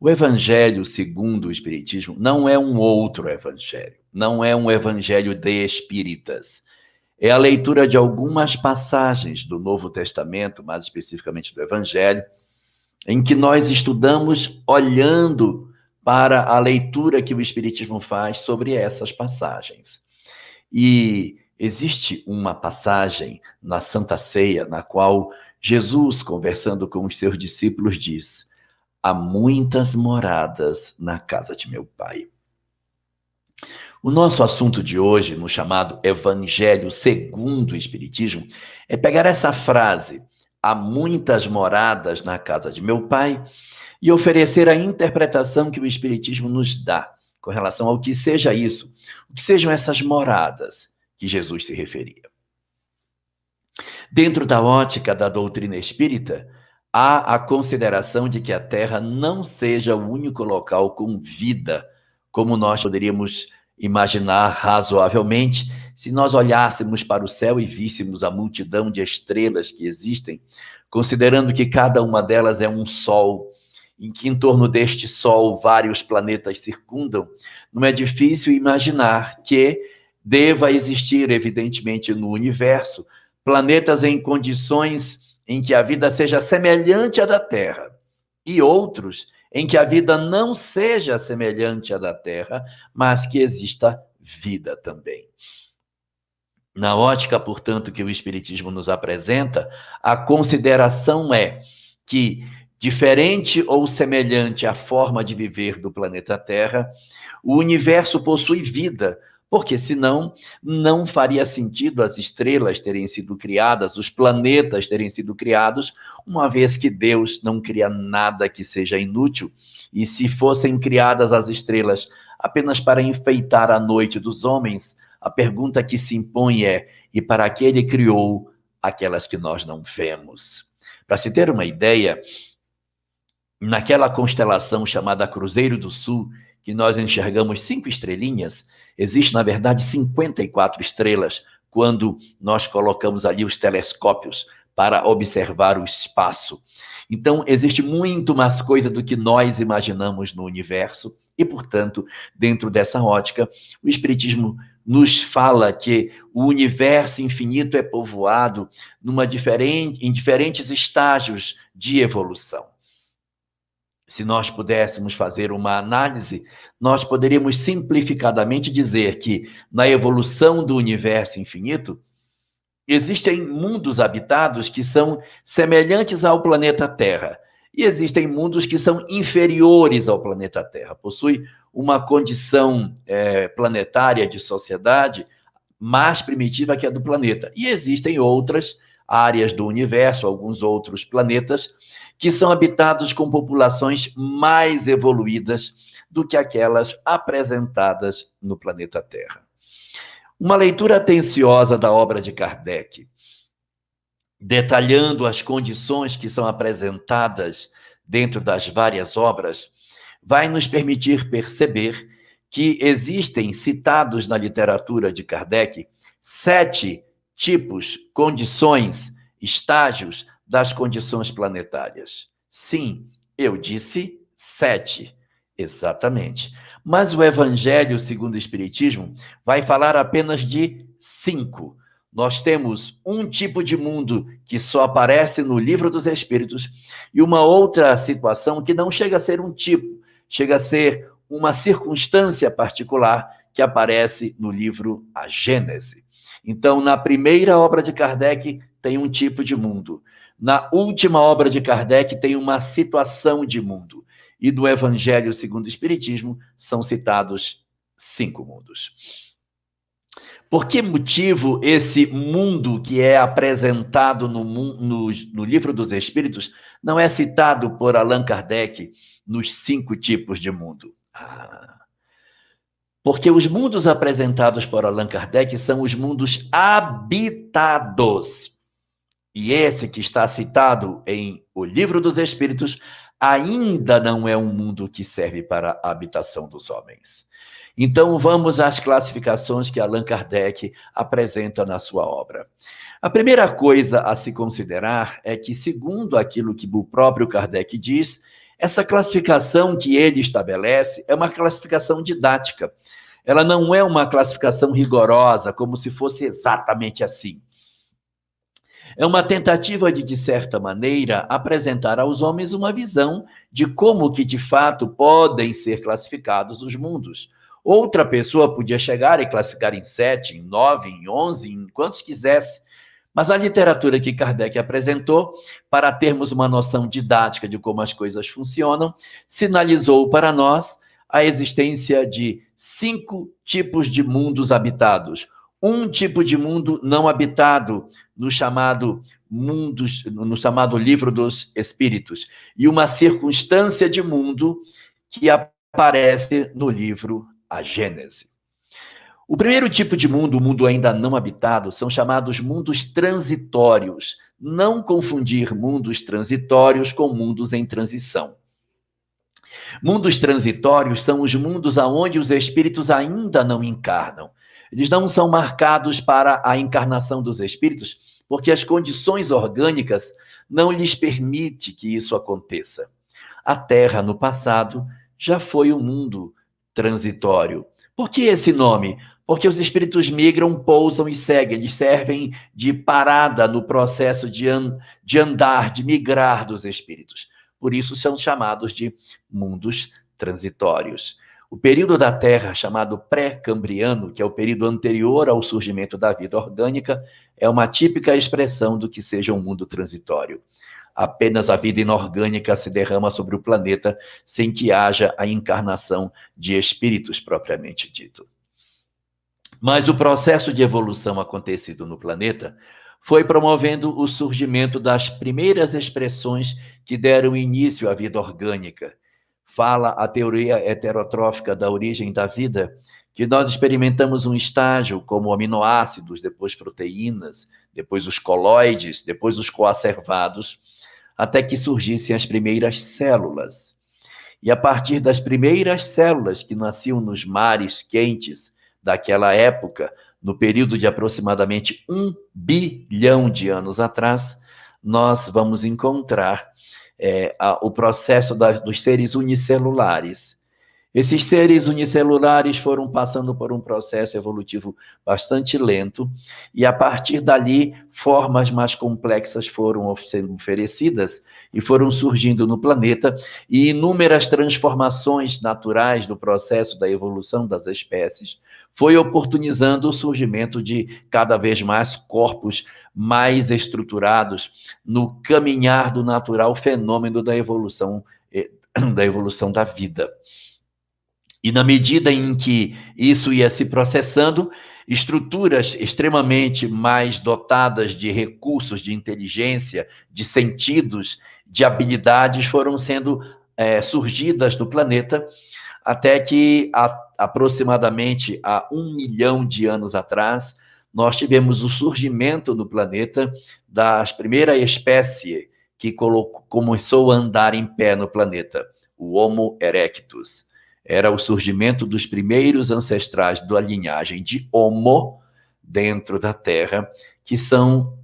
O Evangelho segundo o Espiritismo não é um outro evangelho, não é um evangelho de espíritas. É a leitura de algumas passagens do Novo Testamento, mais especificamente do Evangelho, em que nós estudamos olhando para a leitura que o Espiritismo faz sobre essas passagens. E existe uma passagem na Santa Ceia, na qual Jesus, conversando com os seus discípulos, diz: há muitas moradas na casa de meu Pai. O nosso assunto de hoje, no chamado Evangelho segundo o Espiritismo, é pegar essa frase, há muitas moradas na casa de meu Pai, e oferecer a interpretação que o Espiritismo nos dá com relação ao que seja isso, o que sejam essas moradas que Jesus se referia. Dentro da ótica da doutrina espírita, há a consideração de que a Terra não seja o único local com vida, como nós poderíamos imaginar razoavelmente, se nós olhássemos para o céu e víssemos a multidão de estrelas que existem, considerando que cada uma delas é um sol, em que em torno deste sol vários planetas circundam, não é difícil imaginar que deva existir, evidentemente, no universo, planetas em condições em que a vida seja semelhante à da Terra, e outros em que a vida não seja semelhante à da Terra, mas que exista vida também. Na ótica, portanto, que o Espiritismo nos apresenta, a consideração é que, diferente ou semelhante à forma de viver do planeta Terra, o universo possui vida, porque senão não faria sentido as estrelas terem sido criadas, os planetas terem sido criados, uma vez que Deus não cria nada que seja inútil, e se fossem criadas as estrelas apenas para enfeitar a noite dos homens, a pergunta que se impõe é: e para que ele criou aquelas que nós não vemos? Para se ter uma ideia, naquela constelação chamada Cruzeiro do Sul, que nós enxergamos 5 estrelinhas, existe, na verdade, 54 estrelas, quando nós colocamos ali os telescópios para observar o espaço. Então, existe muito mais coisa do que nós imaginamos no universo, e, portanto, dentro dessa ótica, o Espiritismo nos fala que o universo infinito é povoado em diferentes estágios de evolução. Se nós pudéssemos fazer uma análise, nós poderíamos simplificadamente dizer que, na evolução do universo infinito, existem mundos habitados que são semelhantes ao planeta Terra, e existem mundos que são inferiores ao planeta Terra, possuem uma condição planetária de sociedade mais primitiva que a do planeta. E existem outras áreas do universo, alguns outros planetas, que são habitados com populações mais evoluídas do que aquelas apresentadas no planeta Terra. Uma leitura atenciosa da obra de Kardec, detalhando as condições que são apresentadas dentro das várias obras, vai nos permitir perceber que existem, citados na literatura de Kardec, 7 tipos, condições, estágios das condições planetárias. Sim, eu disse 7, exatamente. Mas o Evangelho segundo o Espiritismo vai falar apenas de 5. Nós temos um tipo de mundo que só aparece no Livro dos Espíritos e uma outra situação que não chega a ser um tipo, chega a ser uma circunstância particular que aparece no livro A Gênese. Então, na primeira obra de Kardec, tem um tipo de mundo. Na última obra de Kardec, tem uma situação de mundo. E do Evangelho segundo o Espiritismo, são citados 5 mundos. Por que motivo esse mundo que é apresentado no Livro dos Espíritos não é citado por Allan Kardec nos 5 tipos de mundo? Porque os mundos apresentados por Allan Kardec são os mundos habitados. E esse que está citado em O Livro dos Espíritos ainda não é um mundo que serve para a habitação dos homens. Então, vamos às classificações que Allan Kardec apresenta na sua obra. A primeira coisa a se considerar é que, segundo aquilo que o próprio Kardec diz, Essa classificação que ele estabelece é uma classificação didática. Ela não é uma classificação rigorosa, como se fosse exatamente assim. É uma tentativa de certa maneira, apresentar aos homens uma visão de como que, de fato, podem ser classificados os mundos. Outra pessoa podia chegar e classificar em 7, em 9, em 11, em quantos quisesse. Mas a literatura que Kardec apresentou, para termos uma noção didática de como as coisas funcionam, sinalizou para nós a existência de 5 tipos de mundos habitados. Um tipo de mundo não habitado, no chamado Livro dos Espíritos, e uma circunstância de mundo que aparece no livro A Gênese. O primeiro tipo de mundo, o mundo ainda não habitado, são chamados mundos transitórios. Não confundir mundos transitórios com mundos em transição. Mundos transitórios são os mundos aonde os espíritos ainda não encarnam. Eles não são marcados para a encarnação dos espíritos, porque as condições orgânicas não lhes permitem que isso aconteça. A Terra, no passado, já foi um mundo transitório. Por que esse nome? Porque os espíritos migram, pousam e seguem. Eles servem de parada no processo de andar, de migrar dos espíritos. Por isso são chamados de mundos transitórios. O período da Terra, chamado pré-cambriano, que é o período anterior ao surgimento da vida orgânica, é uma típica expressão do que seja um mundo transitório. Apenas a vida inorgânica se derrama sobre o planeta sem que haja a encarnação de espíritos propriamente dito. Mas o processo de evolução acontecido no planeta foi promovendo o surgimento das primeiras expressões que deram início à vida orgânica. Fala a teoria heterotrófica da origem da vida, que nós experimentamos um estágio como aminoácidos, depois proteínas, depois os coloides, depois os coacervados, até que surgissem as primeiras células. E a partir das primeiras células que nasciam nos mares quentes daquela época, no período de aproximadamente 1 bilhão de anos atrás, nós vamos encontrar o processo dos seres unicelulares. Esses seres unicelulares foram passando por um processo evolutivo bastante lento, e a partir dali, formas mais complexas foram sendo oferecidas e foram surgindo no planeta, e inúmeras transformações naturais do processo da evolução das espécies foi oportunizando o surgimento de cada vez mais corpos mais estruturados no caminhar do natural fenômeno da evolução da vida. E na medida em que isso ia se processando, estruturas extremamente mais dotadas de recursos, de inteligência, de sentidos, de habilidades foram sendo surgidas no planeta, até que aproximadamente há 1 milhão de anos atrás, nós tivemos o surgimento no planeta das primeiras espécies que começou a andar em pé no planeta, o Homo erectus. Era o surgimento dos primeiros ancestrais da linhagem de Homo dentro da Terra, que são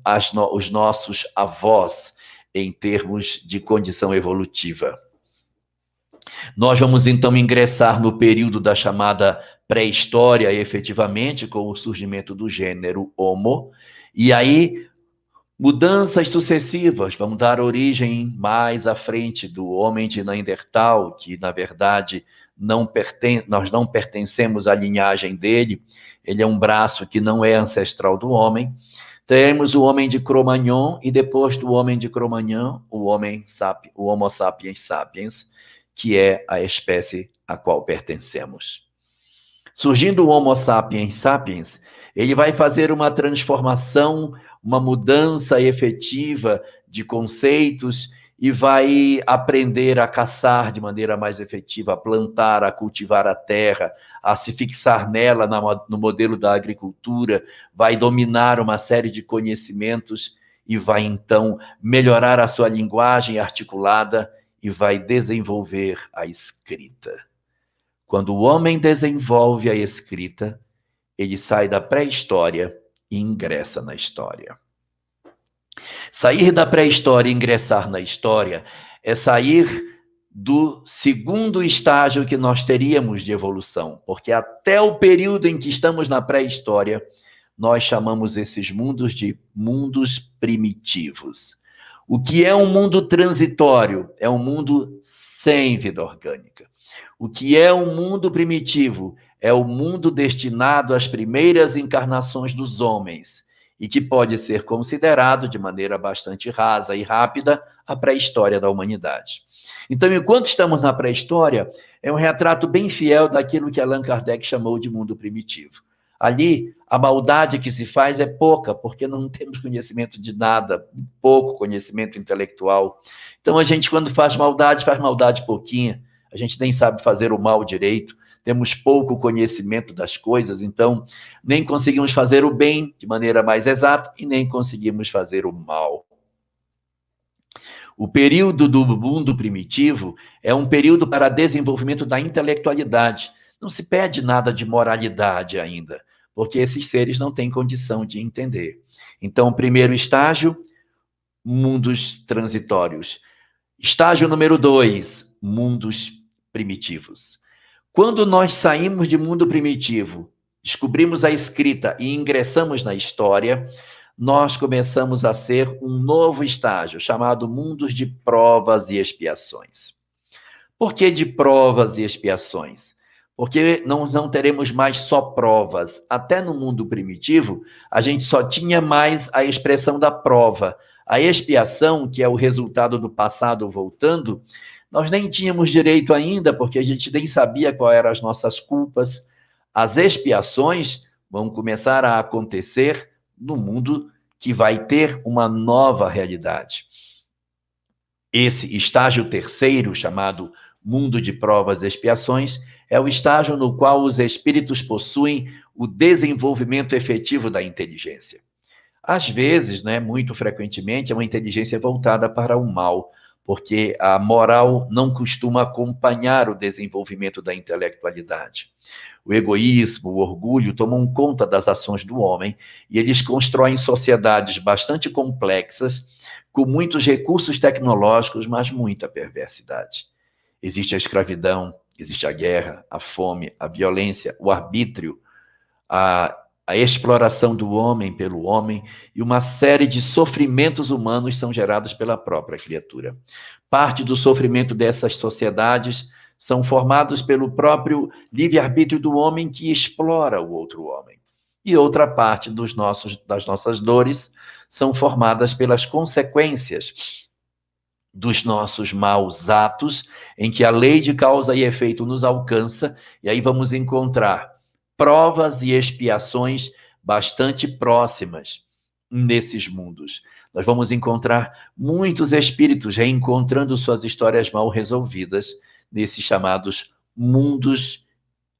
os nossos avós em termos de condição evolutiva. Nós vamos então ingressar no período da chamada pré-história, efetivamente, com o surgimento do gênero Homo, e aí mudanças sucessivas vão dar origem mais à frente do homem de Neandertal, que na verdade nós não pertencemos à linhagem dele, ele é um braço que não é ancestral do homem. Temos o homem de Cro-Magnon, e depois do homem de Cro-Magnon, o Homo sapiens sapiens, que é a espécie a qual pertencemos. Surgindo o Homo sapiens sapiens, ele vai fazer uma transformação, uma mudança efetiva de conceitos, e vai aprender a caçar de maneira mais efetiva, a plantar, a cultivar a terra, a se fixar nela no modelo da agricultura, vai dominar uma série de conhecimentos e vai, então, melhorar a sua linguagem articulada e vai desenvolver a escrita. Quando o homem desenvolve a escrita, ele sai da pré-história e ingressa na história. Sair da pré-história e ingressar na história é sair do segundo estágio que nós teríamos de evolução, porque até o período em que estamos na pré-história, nós chamamos esses mundos de mundos primitivos. O que é um mundo transitório? É um mundo sem vida orgânica. O que é um mundo primitivo? É o mundo destinado às primeiras encarnações dos homens e que pode ser considerado, de maneira bastante rasa e rápida, a pré-história da humanidade. Então, enquanto estamos na pré-história, é um retrato bem fiel daquilo que Allan Kardec chamou de mundo primitivo. Ali, a maldade que se faz é pouca, porque não temos conhecimento de nada, pouco conhecimento intelectual. Então, a gente, quando faz maldade pouquinha, a gente nem sabe fazer o mal direito, temos pouco conhecimento das coisas, então nem conseguimos fazer o bem de maneira mais exata e nem conseguimos fazer o mal. O período do mundo primitivo é um período para desenvolvimento da intelectualidade. Não se pede nada de moralidade ainda, porque esses seres não têm condição de entender. Então, primeiro estágio, mundos transitórios. Estágio número 2, mundos primitivos. Quando nós saímos de mundo primitivo, descobrimos a escrita e ingressamos na história, nós começamos a ser um novo estágio, chamado mundos de provas e expiações. Por que de provas e expiações? Porque não teremos mais só provas. Até no mundo primitivo, a gente só tinha mais a expressão da prova. A expiação, que é o resultado do passado voltando, nós nem tínhamos direito ainda, porque a gente nem sabia quais eram as nossas culpas. As expiações vão começar a acontecer no mundo que vai ter uma nova realidade. Esse estágio terceiro, chamado mundo de provas e expiações, é o estágio no qual os espíritos possuem o desenvolvimento efetivo da inteligência. Às vezes, muito frequentemente, é uma inteligência voltada para o mal, porque a moral não costuma acompanhar o desenvolvimento da intelectualidade. O egoísmo, o orgulho tomam conta das ações do homem e eles constroem sociedades bastante complexas, com muitos recursos tecnológicos, mas muita perversidade. Existe a escravidão, existe a guerra, a fome, a violência, o arbítrio, a exploração do homem pelo homem e uma série de sofrimentos humanos são gerados pela própria criatura. Parte do sofrimento dessas sociedades são formados pelo próprio livre-arbítrio do homem que explora o outro homem. E outra parte das nossas dores são formadas pelas consequências dos nossos maus atos, em que a lei de causa e efeito nos alcança, e aí vamos encontrar provas e expiações bastante próximas nesses mundos. Nós vamos encontrar muitos espíritos reencontrando suas histórias mal resolvidas nesses chamados mundos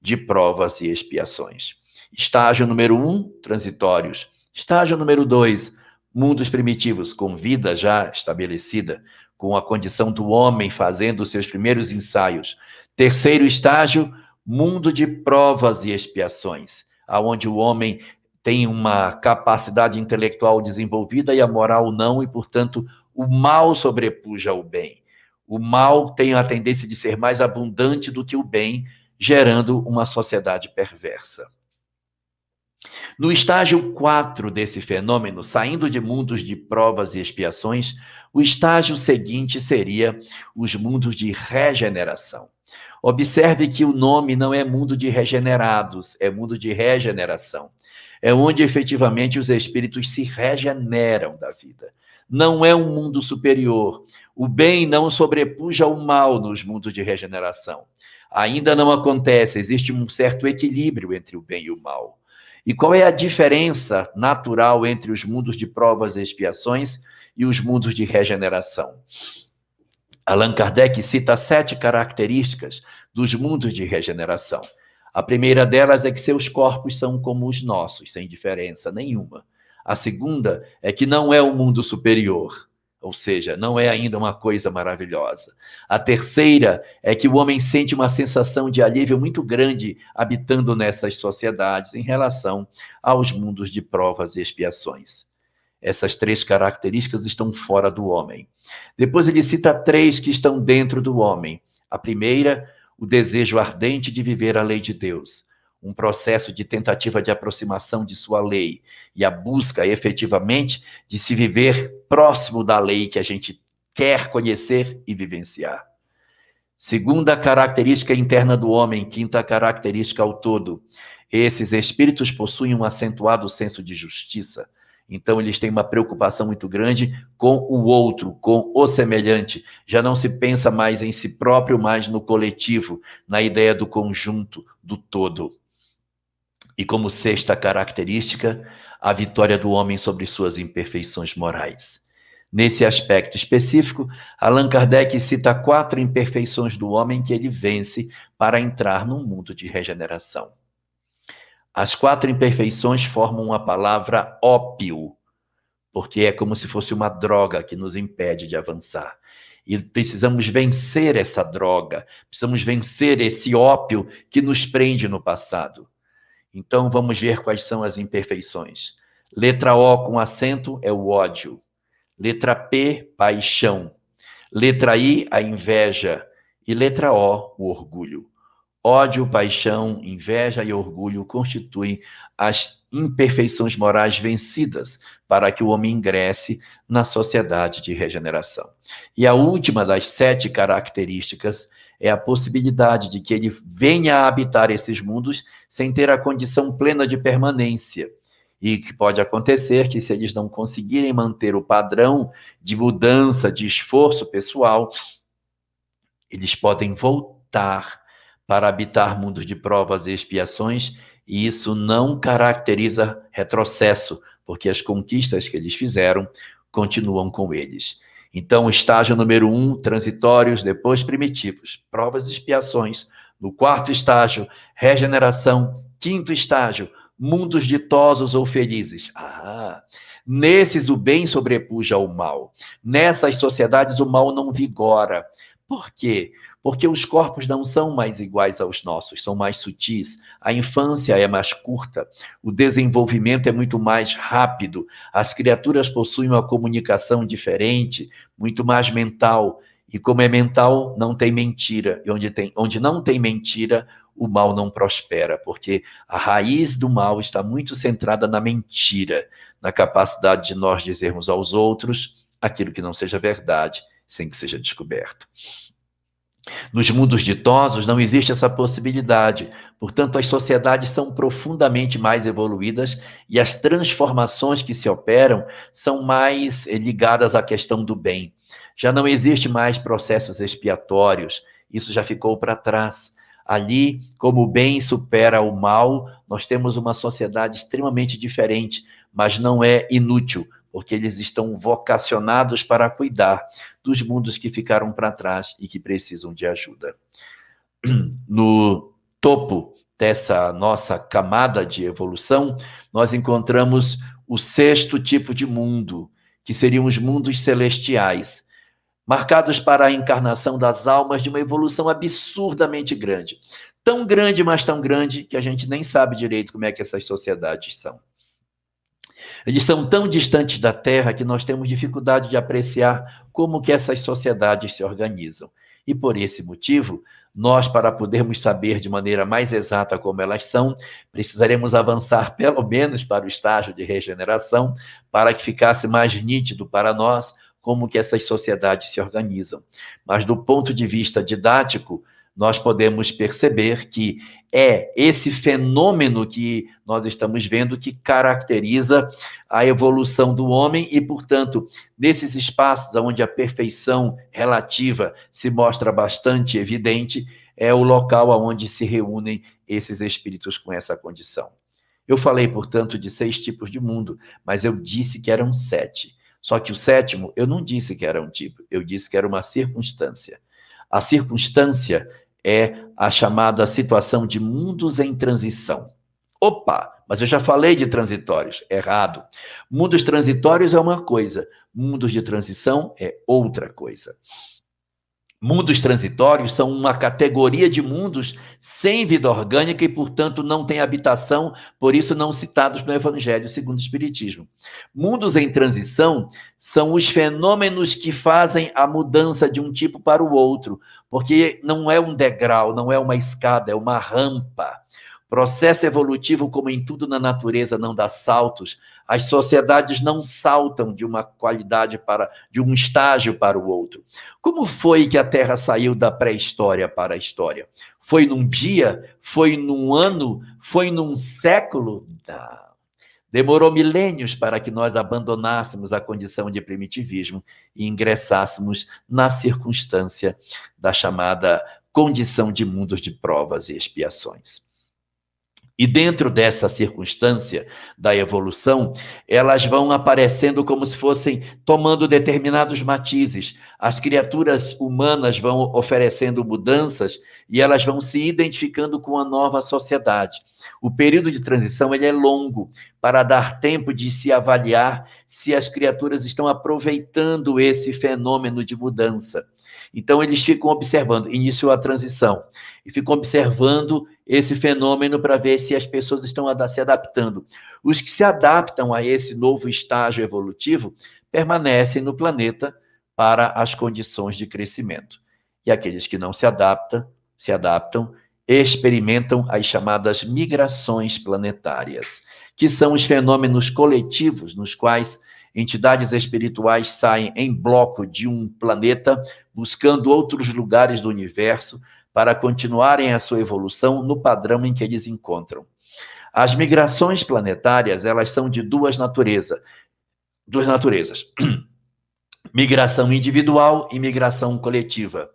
de provas e expiações. Estágio número 1, transitórios. Estágio número 2, mundos primitivos, com vida já estabelecida, com a condição do homem fazendo os seus primeiros ensaios. Terceiro estágio, mundo de provas e expiações, onde o homem tem uma capacidade intelectual desenvolvida e a moral não, e, portanto, o mal sobrepuja o bem. O mal tem a tendência de ser mais abundante do que o bem, gerando uma sociedade perversa. No estágio 4 desse fenômeno, saindo de mundos de provas e expiações, o estágio seguinte seria os mundos de regeneração. Observe que o nome não é mundo de regenerados, é mundo de regeneração. É onde efetivamente os espíritos se regeneram da vida. Não é um mundo superior. O bem não sobrepuja o mal nos mundos de regeneração. Ainda não acontece, existe um certo equilíbrio entre o bem e o mal. E qual é a diferença natural entre os mundos de provas e expiações e os mundos de regeneração? Allan Kardec cita 7 características dos mundos de regeneração. A primeira delas é que seus corpos são como os nossos, sem diferença nenhuma. A segunda é que não é um mundo superior, ou seja, não é ainda uma coisa maravilhosa. A terceira é que o homem sente uma sensação de alívio muito grande habitando nessas sociedades em relação aos mundos de provas e expiações. Essas 3 características estão fora do homem. Depois ele cita 3 que estão dentro do homem. A primeira, o desejo ardente de viver a lei de Deus, um processo de tentativa de aproximação de sua lei e a busca efetivamente de se viver próximo da lei que a gente quer conhecer e vivenciar. Segunda característica interna do homem, quinta característica ao todo. Esses espíritos possuem um acentuado senso de justiça. Então, eles têm uma preocupação muito grande com o outro, com o semelhante. Já não se pensa mais em si próprio, mas no coletivo, na ideia do conjunto, do todo. E como sexta característica, a vitória do homem sobre suas imperfeições morais. Nesse aspecto específico, Allan Kardec cita 4 imperfeições do homem que ele vence para entrar num mundo de regeneração. As 4 imperfeições formam a palavra ópio, porque é como se fosse uma droga que nos impede de avançar. E precisamos vencer essa droga, precisamos vencer esse ópio que nos prende no passado. Então, vamos ver quais são as imperfeições. Letra O com acento é o ódio. Letra P, paixão. Letra I, a inveja. E letra O, o orgulho. Ódio, paixão, inveja e orgulho constituem as imperfeições morais vencidas para que o homem ingresse na sociedade de regeneração. E a última das 7 características é a possibilidade de que ele venha a habitar esses mundos sem ter a condição plena de permanência. E que pode acontecer que, se eles não conseguirem manter o padrão de mudança, de esforço pessoal, eles podem voltar para habitar mundos de provas e expiações, e isso não caracteriza retrocesso, porque as conquistas que eles fizeram continuam com eles. Então, o estágio número 1, transitórios, depois primitivos, provas e expiações. No 4º estágio, regeneração. 5º estágio, mundos ditosos ou felizes. Nesses o bem sobrepuja o mal. Nessas sociedades o mal não vigora. Por quê? Porque os corpos não são mais iguais aos nossos, são mais sutis, a infância é mais curta, o desenvolvimento é muito mais rápido, as criaturas possuem uma comunicação diferente, muito mais mental, e como é mental, não tem mentira, e onde não tem mentira, o mal não prospera, porque a raiz do mal está muito centrada na mentira, na capacidade de nós dizermos aos outros aquilo que não seja verdade, sem que seja descoberto. Nos mundos ditosos não existe essa possibilidade, portanto as sociedades são profundamente mais evoluídas e as transformações que se operam são mais ligadas à questão do bem. Já não existe mais processos expiatórios, isso já ficou para trás. Ali, como o bem supera o mal, nós temos uma sociedade extremamente diferente, mas não é inútil, porque eles estão vocacionados para cuidar dos mundos que ficaram para trás e que precisam de ajuda. No topo dessa nossa camada de evolução, nós encontramos o 6º tipo de mundo, que seriam os mundos celestiais, marcados para a encarnação das almas de uma evolução absurdamente grande. Tão grande, mas tão grande, que a gente nem sabe direito como é que essas sociedades são. Eles são tão distantes da Terra que nós temos dificuldade de apreciar como que essas sociedades se organizam. E por esse motivo, nós, para podermos saber de maneira mais exata como elas são, precisaremos avançar pelo menos para o estágio de regeneração, para que ficasse mais nítido para nós como que essas sociedades se organizam. Mas do ponto de vista didático, nós podemos perceber que é esse fenômeno que nós estamos vendo que caracteriza a evolução do homem e, portanto, nesses espaços onde a perfeição relativa se mostra bastante evidente, é o local onde se reúnem esses espíritos com essa condição. Eu falei, portanto, de 6 tipos de mundo, mas eu disse que eram 7. Só que o 7º, eu não disse que era um tipo, eu disse que era uma circunstância. A circunstância é a chamada situação de mundos em transição. Opa, mas eu já falei de transitórios. Errado. Mundos transitórios é uma coisa, mundos de transição é outra coisa. Mundos transitórios são uma categoria de mundos sem vida orgânica e, portanto, não têm habitação, por isso não citados no Evangelho segundo o Espiritismo. Mundos em transição são os fenômenos que fazem a mudança de um tipo para o outro, porque não é um degrau, não é uma escada, é uma rampa. Processo evolutivo, como em tudo na natureza, não dá saltos. As sociedades não saltam de uma qualidade de um estágio para o outro. Como foi que a Terra saiu da pré-história para a história? Foi num dia? Foi num ano? Foi num século? Não. Demorou milênios para que nós abandonássemos a condição de primitivismo e ingressássemos na circunstância da chamada condição de mundos de provas e expiações. E dentro dessa circunstância da evolução, elas vão aparecendo como se fossem tomando determinados matizes. As criaturas humanas vão oferecendo mudanças e elas vão se identificando com a nova sociedade. O período de transição ele é longo para dar tempo de se avaliar se as criaturas estão aproveitando esse fenômeno de mudança. Então, eles ficam observando, iniciou a transição, e ficam observando esse fenômeno para ver se as pessoas estão se adaptando. Os que se adaptam a esse novo estágio evolutivo permanecem no planeta para as condições de crescimento. E aqueles que não se adaptam, experimentam as chamadas migrações planetárias, que são os fenômenos coletivos nos quais entidades espirituais saem em bloco de um planeta, buscando outros lugares do universo para continuarem a sua evolução no padrão em que eles encontram. As migrações planetárias, elas são de duas naturezas. Migração individual e migração coletiva.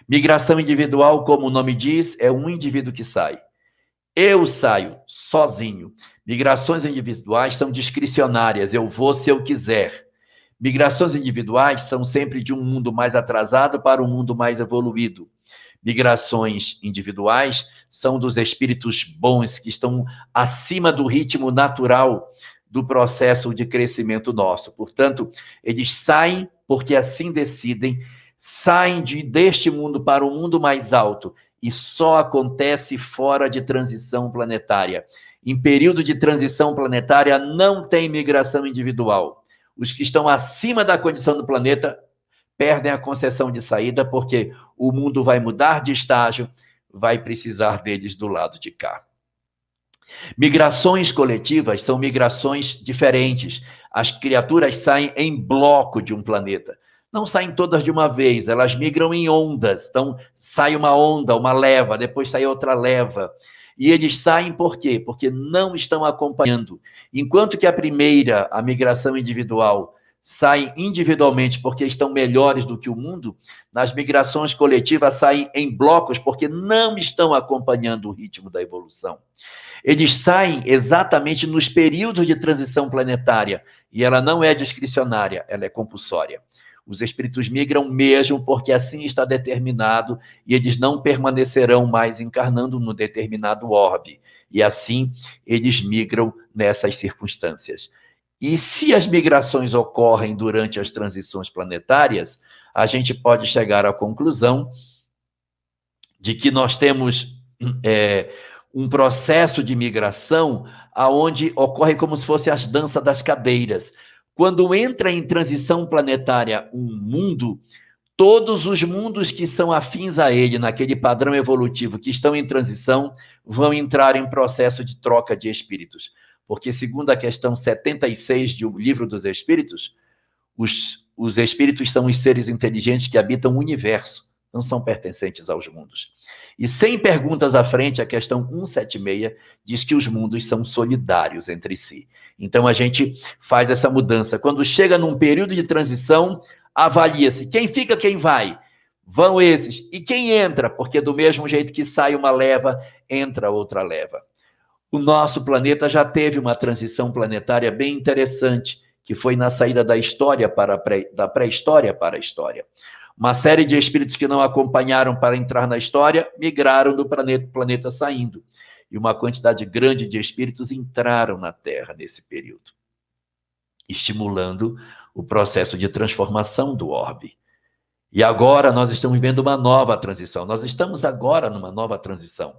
Migração individual, como o nome diz, é um indivíduo que sai. Eu saio sozinho. Migrações individuais são discricionárias, eu vou se eu quiser. Migrações individuais são sempre de um mundo mais atrasado para um mundo mais evoluído. Migrações individuais são dos espíritos bons que estão acima do ritmo natural do processo de crescimento nosso. Portanto, eles saem porque assim decidem, saem deste mundo para um mundo mais alto e só acontece fora de transição planetária. Em período de transição planetária não tem migração individual. Os que estão acima da condição do planeta perdem a concessão de saída porque o mundo vai mudar de estágio, vai precisar deles do lado de cá. Migrações coletivas são migrações diferentes. As criaturas saem em bloco de um planeta. Não saem todas de uma vez, elas migram em ondas. Então, sai uma onda, uma leva, depois sai outra leva. E eles saem por quê? Porque não estão acompanhando. Enquanto que a migração individual, saem individualmente porque estão melhores do que o mundo, nas migrações coletivas saem em blocos porque não estão acompanhando o ritmo da evolução. Eles saem exatamente nos períodos de transição planetária, e ela não é discricionária, ela é compulsória. Os espíritos migram mesmo porque assim está determinado e eles não permanecerão mais encarnando no determinado orbe. E assim eles migram nessas circunstâncias. E se as migrações ocorrem durante as transições planetárias, a gente pode chegar à conclusão de que nós temos um processo de migração aonde ocorre como se fosse as danças das cadeiras. Quando entra em transição planetária um mundo, todos os mundos que são afins a ele, naquele padrão evolutivo, que estão em transição, vão entrar em processo de troca de espíritos. Porque, segundo a questão 76 do Livro dos Espíritos, os espíritos são os seres inteligentes que habitam o universo, não são pertencentes aos mundos. E 100 perguntas à frente, a questão 176 diz que os mundos são solidários entre si. Então, a gente faz essa mudança. Quando chega num período de transição, avalia-se quem fica, quem vai. Vão esses. E quem entra? Porque do mesmo jeito que sai uma leva, entra outra leva. O nosso planeta já teve uma transição planetária bem interessante, que foi na saída da história da pré-história para a história. Uma série de espíritos que não acompanharam para entrar na história migraram do planeta saindo. E uma quantidade grande de espíritos entraram na Terra nesse período, estimulando o processo de transformação do orbe. E agora nós estamos vivendo uma nova transição. Nós estamos agora numa nova transição,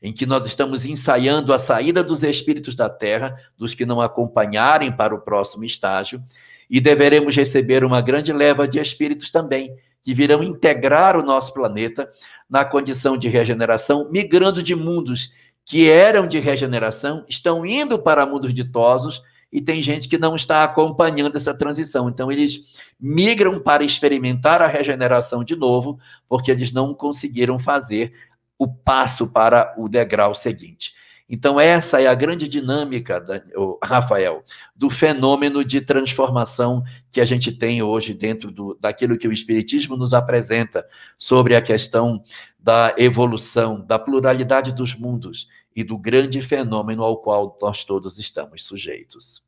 em que nós estamos ensaiando a saída dos espíritos da Terra, dos que não acompanharem para o próximo estágio, e deveremos receber uma grande leva de espíritos também, que virão integrar o nosso planeta na condição de regeneração, migrando de mundos que eram de regeneração, estão indo para mundos ditosos, e tem gente que não está acompanhando essa transição. Então, eles migram para experimentar a regeneração de novo, porque eles não conseguiram fazer o passo para o degrau seguinte. Então, essa é a grande dinâmica, Rafael, do fenômeno de transformação que a gente tem hoje dentro daquilo que o Espiritismo nos apresenta sobre a questão da evolução, da pluralidade dos mundos e do grande fenômeno ao qual nós todos estamos sujeitos.